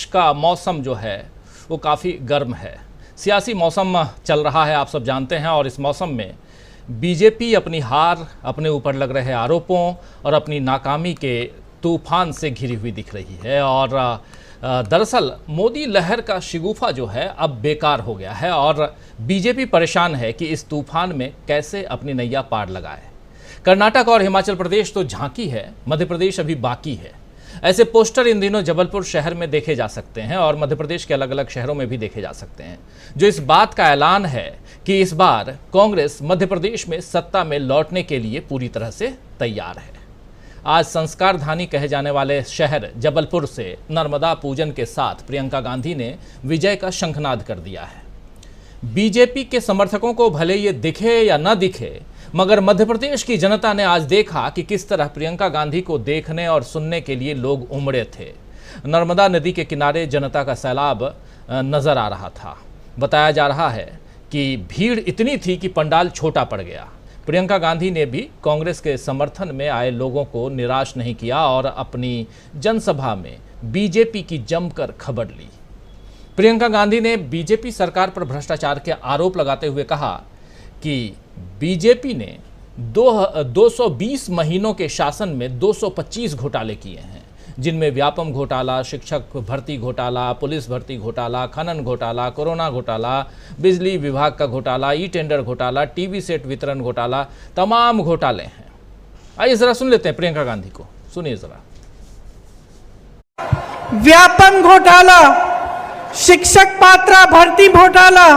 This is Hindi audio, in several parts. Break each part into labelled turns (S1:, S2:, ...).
S1: का मौसम जो है वो काफ़ी गर्म है। सियासी मौसम चल रहा है, आप सब जानते हैं, और इस मौसम में बीजेपी अपनी हार, अपने ऊपर लग रहे आरोपों और अपनी नाकामी के तूफान से घिरी हुई दिख रही है। और दरअसल मोदी लहर का शिगुफा जो है अब बेकार हो गया है और बीजेपी परेशान है कि इस तूफान में कैसे अपनी नैया पार लगाए। कर्नाटक और हिमाचल प्रदेश तो झांकी है, मध्य प्रदेश अभी बाकी है। ऐसे पोस्टर इन दिनों जबलपुर शहर में देखे जा सकते हैं और मध्य प्रदेश के अलग अलग शहरों में भी देखे जा सकते हैं, जो इस बात का ऐलान है कि इस बार कांग्रेस मध्य प्रदेश में सत्ता में लौटने के लिए पूरी तरह से तैयार है। आज संस्कार धानी कहे जाने वाले शहर जबलपुर से नर्मदा पूजन के साथ प्रियंका गांधी ने विजय का शंखनाद कर दिया है। बीजेपी के समर्थकों को भले ये दिखे या न दिखे, मगर मध्य प्रदेश की जनता ने आज देखा कि किस तरह प्रियंका गांधी को देखने और सुनने के लिए लोग उमड़े थे। नर्मदा नदी के किनारे जनता का सैलाब नजर आ रहा था। बताया जा रहा है कि भीड़ इतनी थी कि पंडाल छोटा पड़ गया। प्रियंका गांधी ने भी कांग्रेस के समर्थन में आए लोगों को निराश नहीं किया और अपनी जनसभा में बीजेपी की जमकर खबर ली। प्रियंका गांधी ने बीजेपी सरकार पर भ्रष्टाचार के आरोप लगाते हुए कहा कि बीजेपी ने 220 महीनों के शासन में 225 घोटाले किए हैं, जिनमें व्यापम घोटाला, शिक्षक भर्ती घोटाला, पुलिस भर्ती घोटाला, खनन घोटाला, कोरोना घोटाला, बिजली विभाग का घोटाला, ई टेंडर घोटाला, टीवी सेट वितरण घोटाला, तमाम घोटाले हैं। आइए जरा सुन लेते हैं प्रियंका गांधी को, सुनिए जरा।
S2: व्यापम घोटाला, शिक्षक पात्रा भर्ती घोटाला,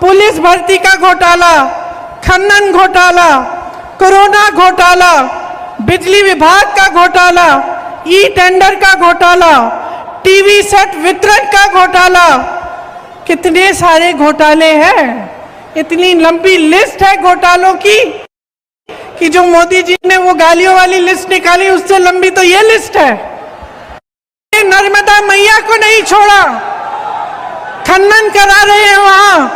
S2: पुलिस भर्ती का घोटाला, खनन घोटाला, कोरोना घोटाला, बिजली विभाग का घोटाला, ई टेंडर का घोटाला, टीवी सेट वितरण का घोटाला। कितने सारे घोटाले हैं, इतनी लंबी लिस्ट है घोटालों की कि जो मोदी जी ने वो गालियों वाली लिस्ट निकाली, उससे लंबी तो ये लिस्ट है। नर्मदा मैया को नहीं छोड़ा, खनन करा रहे हैं वहां,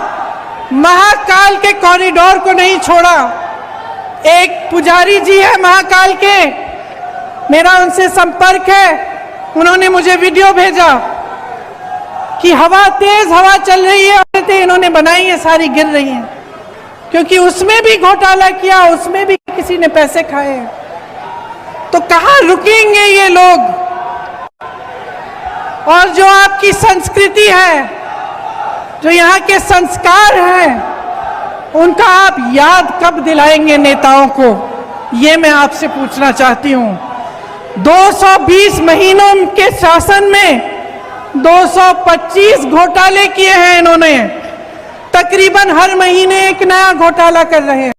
S2: महाकाल के कॉरिडोर को नहीं छोड़ा। एक पुजारी जी है महाकाल के, मेरा उनसे संपर्क है, उन्होंने मुझे वीडियो भेजा कि तेज हवा चल रही है और इन्होंने बनाई है, सारी गिर रही हैं, क्योंकि उसमें भी घोटाला किया, उसमें भी किसी ने पैसे खाए। तो कहां रुकेंगे ये लोग? और जो आपकी संस्कृति है, जो यहाँ के संस्कार हैं, उनका आप याद कब दिलाएंगे नेताओं को? ये मैं आपसे पूछना चाहती हूं। 220 महीनों के शासन में 225 घोटाले किए हैं इन्होंने। तकरीबन हर महीने एक नया घोटाला कर रहे हैं।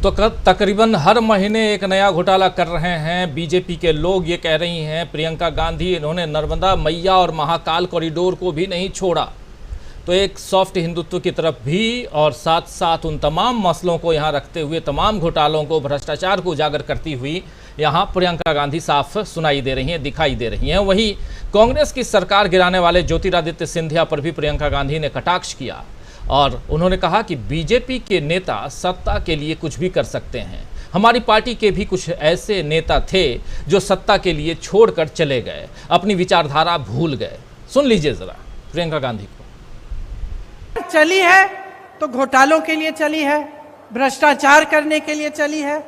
S1: तो तकरीबन हर महीने एक नया घोटाला कर रहे हैं बीजेपी के लोग। ये कह रही हैं प्रियंका गांधी, इन्होंने नर्मदा मैया और महाकाल कॉरिडोर को भी नहीं छोड़ा। तो एक सॉफ्ट हिंदुत्व की तरफ भी और साथ साथ उन तमाम मसलों को यहाँ रखते हुए, तमाम घोटालों को, भ्रष्टाचार को उजागर करती हुई यहाँ प्रियंका गांधी साफ सुनाई दे रही हैं, दिखाई दे रही हैं। वहीं कांग्रेस की सरकार गिराने वाले ज्योतिरादित्य सिंधिया पर भी प्रियंका गांधी ने कटाक्ष किया और उन्होंने कहा कि बीजेपी के नेता सत्ता के लिए कुछ भी कर सकते हैं। हमारी पार्टी के भी कुछ ऐसे नेता थे जो सत्ता के लिए छोड़कर चले गए, अपनी विचारधारा भूल गए। सुन लीजिए जरा प्रियंका गांधी को।
S2: चली है तो घोटालों के लिए चली है, भ्रष्टाचार करने के लिए चली है।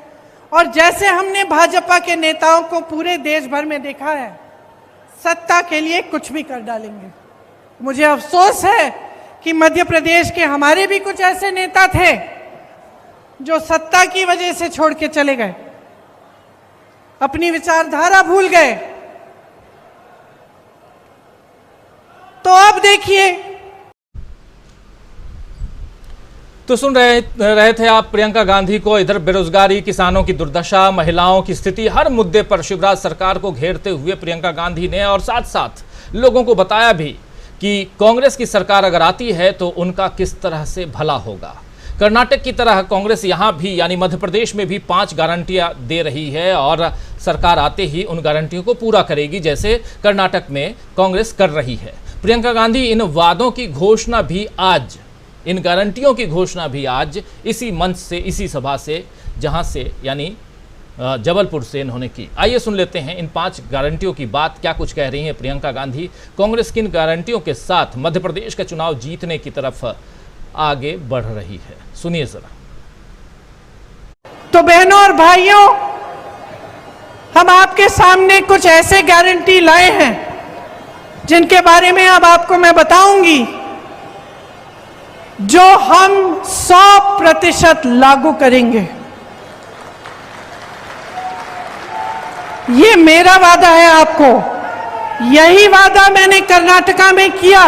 S2: और जैसे हमने भाजपा के नेताओं को पूरे देश भर में देखा है, सत्ता के लिए कुछ भी कर डालेंगे। मुझे अफसोस है कि मध्य प्रदेश के हमारे भी कुछ ऐसे नेता थे जो सत्ता की वजह से छोड़ के चले गए, अपनी विचारधारा भूल गए। तो अब देखिए।
S1: तो सुन रहे थे आप प्रियंका गांधी को। इधर बेरोजगारी, किसानों की दुर्दशा, महिलाओं की स्थिति, हर मुद्दे पर शिवराज सरकार को घेरते हुए प्रियंका गांधी ने और साथ साथ लोगों को बताया भी कि कांग्रेस की सरकार अगर आती है तो उनका किस तरह से भला होगा। कर्नाटक की तरह कांग्रेस यहाँ भी यानी मध्य प्रदेश में भी 5 गारंटियां दे रही है और सरकार आते ही उन गारंटियों को पूरा करेगी, जैसे कर्नाटक में कांग्रेस कर रही है। प्रियंका गांधी इन वादों की घोषणा भी आज, इन गारंटियों की घोषणा भी आज इसी मंच से, इसी सभा से, जहां से यानी जबलपुर से इन्होंने की। आइए सुन लेते हैं इन 5 गारंटियों की बात, क्या कुछ कह रही हैं प्रियंका गांधी। कांग्रेस किन गारंटियों के साथ मध्य प्रदेश का चुनाव जीतने की तरफ आगे बढ़ रही है, सुनिए जरा।
S2: तो बहनों और भाइयों, हम आपके सामने कुछ ऐसे गारंटी लाए हैं जिनके बारे में अब आपको मैं बताऊंगी, जो हम 100% लागू करेंगे। ये मेरा वादा है आपको, यही वादा मैंने कर्नाटका में किया,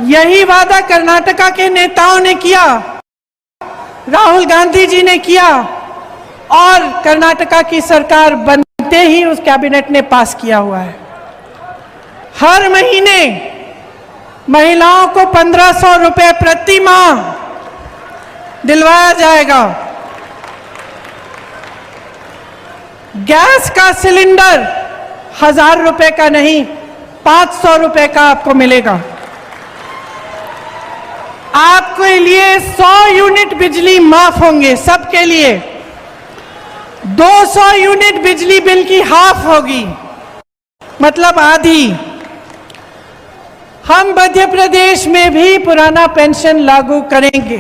S2: यही वादा कर्नाटका के नेताओं ने किया, राहुल गांधी जी ने किया और कर्नाटका की सरकार बनते ही उस कैबिनेट ने पास किया हुआ है। हर महीने महिलाओं को 1500 रुपए प्रति माह दिलवाया जाएगा। गैस का सिलेंडर 1000 रुपए का नहीं, 500 रुपए का आपको मिलेगा। आपके लिए 100 यूनिट बिजली माफ होंगे, सबके लिए। 200 यूनिट बिजली बिल की हाफ होगी, मतलब आधी। हम मध्य प्रदेश में भी पुराना पेंशन लागू करेंगे।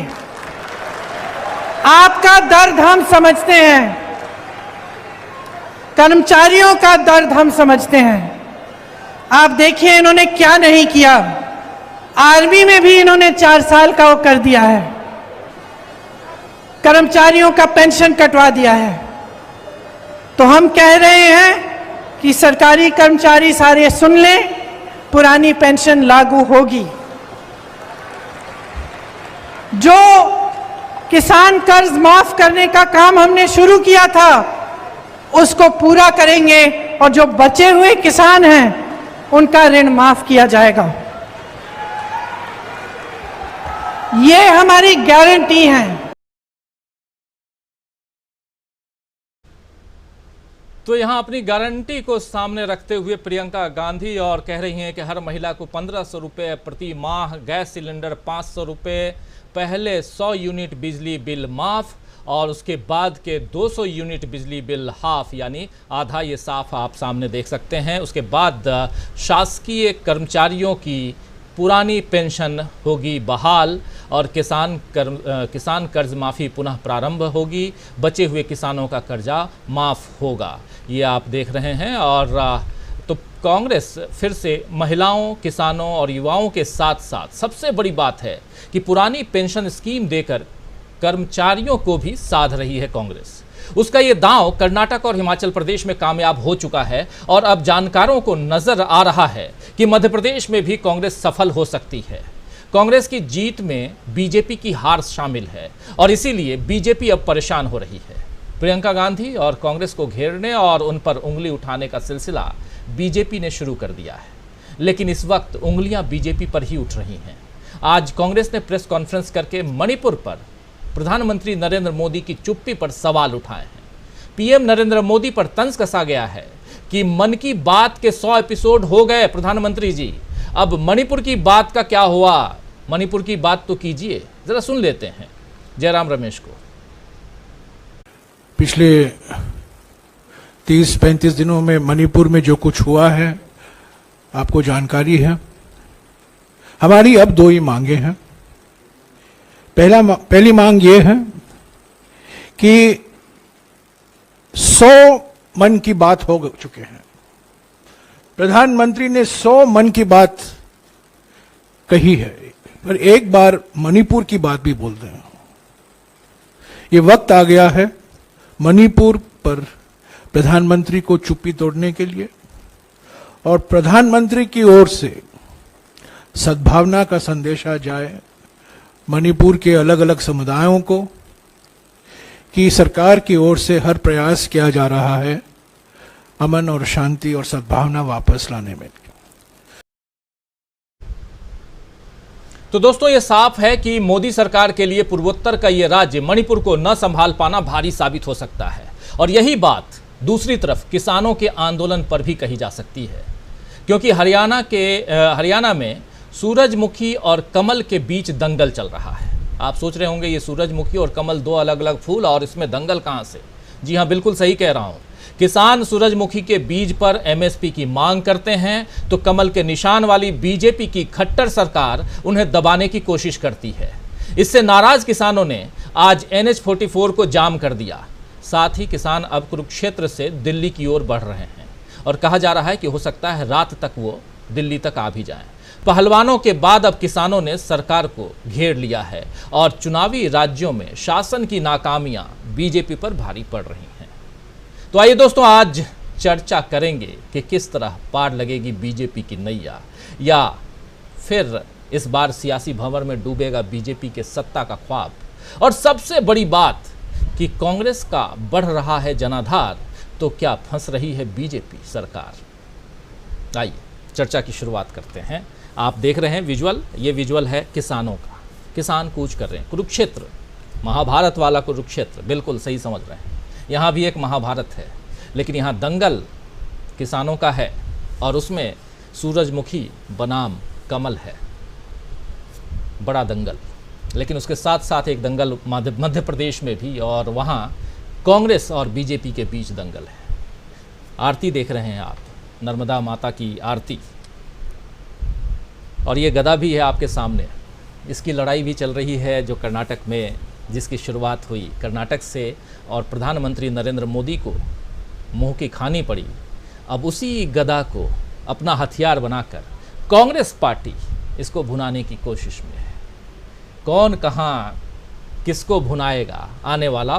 S2: आपका दर्द हम समझते हैं, कर्मचारियों का दर्द हम समझते हैं। आप देखिए इन्होंने क्या नहीं किया। आर्मी में भी इन्होंने 4 साल का वो कर दिया है, कर्मचारियों का पेंशन कटवा दिया है। तो हम कह रहे हैं कि सरकारी कर्मचारी सारे सुन लें, पुरानी पेंशन लागू होगी। जो किसान कर्ज माफ करने का काम हमने शुरू किया था उसको पूरा करेंगे और जो बचे हुए किसान हैं उनका ऋण माफ किया जाएगा। ये हमारी गारंटी है।
S1: तो यहाँ अपनी गारंटी को सामने रखते हुए प्रियंका गांधी और कह रही हैं कि हर महिला को 1500 रुपये प्रति माह, गैस सिलेंडर 500 रुपये, पहले 100 यूनिट बिजली बिल माफ और उसके बाद के 200 यूनिट बिजली बिल हाफ, यानी आधा। ये साफ आप सामने देख सकते हैं। उसके बाद शासकीय कर्मचारियों की पुरानी पेंशन होगी बहाल और किसान कर्ज माफ़ी पुनः प्रारंभ होगी। बचे हुए किसानों का कर्जा माफ़ होगा, ये आप देख रहे हैं। और तो कांग्रेस फिर से महिलाओं, किसानों और युवाओं के साथ साथ सबसे बड़ी बात है कि पुरानी पेंशन स्कीम देकर कर्मचारियों को भी साध रही है कांग्रेस। उसका ये दांव कर्नाटक और हिमाचल प्रदेश में कामयाब हो चुका है और अब जानकारों को नजर आ रहा है कि मध्य प्रदेश में भी कांग्रेस सफल हो सकती है। कांग्रेस की जीत में बीजेपी की हार शामिल है और इसीलिए बीजेपी अब परेशान हो रही है। प्रियंका गांधी और कांग्रेस को घेरने और उन पर उंगली उठाने का सिलसिला बीजेपी ने शुरू कर दिया है, लेकिन इस वक्त उंगलियां बीजेपी पर ही उठ रही हैं। आज कांग्रेस ने प्रेस कॉन्फ्रेंस करके मणिपुर पर प्रधानमंत्री नरेंद्र मोदी की चुप्पी पर सवाल उठाए हैं। पीएम नरेंद्र मोदी पर तंज कसा गया है कि मन की बात के 100 एपिसोड हो गए प्रधानमंत्री जी, अब मणिपुर की बात का क्या हुआ? मणिपुर की बात तो कीजिए। जरा सुन लेते हैं जयराम रमेश को।
S3: पिछले 30-35 दिनों में मणिपुर में जो कुछ हुआ है आपको जानकारी है। हमारी अब 2 ही मांगे हैं। पहली मांग ये है कि 100 मन की बात हो चुके हैं। प्रधानमंत्री ने 100 मन की बात कही है, पर एक बार मणिपुर की बात भी बोल दें। ये वक्त आ गया है मणिपुर पर प्रधानमंत्री को चुप्पी तोड़ने के लिए और प्रधानमंत्री की ओर से सद्भावना का संदेशा जाए मणिपुर के अलग अलग समुदायों को कि सरकार की ओर से हर प्रयास किया जा रहा है अमन और शांति और सद्भावना वापस लाने में।
S1: तो दोस्तों ये साफ है कि मोदी सरकार के लिए पूर्वोत्तर का ये राज्य मणिपुर को न संभाल पाना भारी साबित हो सकता है और यही बात दूसरी तरफ किसानों के आंदोलन पर भी कही जा सकती है, क्योंकि हरियाणा में सूरजमुखी और कमल के बीच दंगल चल रहा है। आप सोच रहे होंगे ये सूरजमुखी और कमल 2 अलग अलग फूल और इसमें दंगल कहां से? जी हाँ, बिल्कुल सही कह रहा हूँ। किसान सूरजमुखी के बीज पर एमएसपी की मांग करते हैं तो कमल के निशान वाली बीजेपी की खट्टर सरकार उन्हें दबाने की कोशिश करती है। इससे नाराज किसानों ने आज NH-44 को जाम कर दिया। साथ ही किसान अब कुरुक्षेत्र से दिल्ली की ओर बढ़ रहे हैं और कहा जा रहा है कि हो सकता है रात तक वो दिल्ली तक आ भी जाएं। पहलवानों के बाद अब किसानों ने सरकार को घेर लिया है और चुनावी राज्यों में शासन की नाकामियां बीजेपी पर भारी पड़ रही हैं। तो आइए दोस्तों, आज चर्चा करेंगे कि किस तरह पार लगेगी बीजेपी की नैया, या फिर इस बार सियासी भंवर में डूबेगा बीजेपी के सत्ता का ख्वाब। और सबसे बड़ी बात कि कांग्रेस का बढ़ रहा है जनाधार, तो क्या फंस रही है बीजेपी सरकार। आइए चर्चा की शुरुआत करते हैं। आप देख रहे हैं विजुअल, ये विजुअल है किसानों का। किसान कूच कर रहे हैं कुरुक्षेत्र, महाभारत वाला कुरुक्षेत्र, बिल्कुल सही समझ रहे हैं। यहाँ भी एक महाभारत है, लेकिन यहाँ दंगल किसानों का है और उसमें सूरजमुखी बनाम कमल है, बड़ा दंगल। लेकिन उसके साथ साथ एक दंगल मध्य प्रदेश में भी, और वहाँ कांग्रेस और बीजेपी के बीच दंगल है। आरती देख रहे हैं आप, नर्मदा माता की आरती, और ये गदा भी है आपके सामने। इसकी लड़ाई भी चल रही है जो कर्नाटक में, जिसकी शुरुआत हुई कर्नाटक से और प्रधानमंत्री नरेंद्र मोदी को मुंह की खानी पड़ी। अब उसी गदा को अपना हथियार बनाकर कांग्रेस पार्टी इसको भुनाने की कोशिश में है। कौन कहाँ किसको भुनाएगा, आने वाला